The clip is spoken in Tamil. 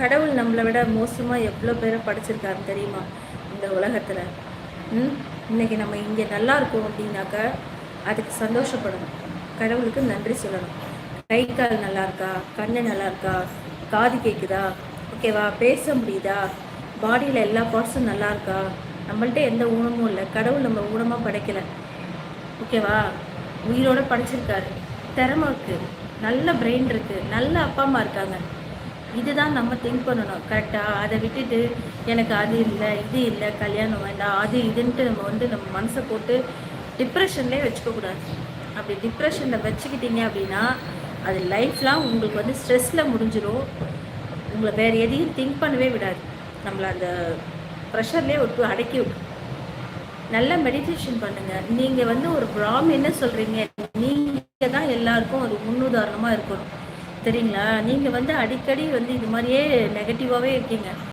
கடவுள் நம்மளை விட மோசமாக எவ்வளோ பேரை படைச்சிருக்காரு தெரியுமா இந்த உலகத்தில். இன்னைக்கு நம்ம இங்கே நல்லா இருக்கோம் அப்படின்னாக்கா அதுக்கு சந்தோஷப்படணும், கடவுளுக்கு நன்றி சொல்லணும். கை கால் நல்லா இருக்கா, கண்ணு நல்லா இருக்கா, காது கேட்குதா, ஓகேவா, பேச முடியுதா, பாடியில் எல்லா பார்ட்ஸும் நல்லா இருக்கா. நம்மள்ட்ட எந்த ஊனமும் இல்லை, கடவுள் நம்ம ஊனமாக படைக்கலை, ஓகேவா. உயிரோடு படைச்சிருக்காரு, திறமை இருக்குது, நல்ல பிரெயின் இருக்குது, நல்ல அப்பா அம்மா இருக்காங்க. இதுதான் நம்ம திங்க் பண்ணணும் கரெக்டாக. அதை விட்டுட்டு எனக்கு அது இல்லை இது இல்லை கல்யாணம் வேண்டாம் அது இதுன்ட்டு நம்ம மனசை போட்டு டிப்ரெஷன்லேயே வச்சுக்கக்கூடாது. அப்படி டிப்ரெஷனில் வச்சுக்கிட்டீங்க அப்படின்னா அது லைஃப்லாம் உங்களுக்கு ஸ்ட்ரெஸ்ஸில் முடிஞ்சிடும். உங்களை வேறு எதையும் திங்க் பண்ணவே விடாது, நம்மளை அந்த ப்ரெஷர்லேயே விட்டு அடக்கி விடும். நல்ல மெடிடேஷன் பண்ணுங்கள். நீங்கள் ஒரு பிராமின்னு சொல்கிறீங்க, நீங்கள் தான் எல்லாருக்கும் ஒரு முன்னுதாரணமாக இருக்கணும், சரிங்களா. நீங்கள் அடிக்கடி இது மாதிரியே நெகட்டிவாகவே இருக்கீங்க.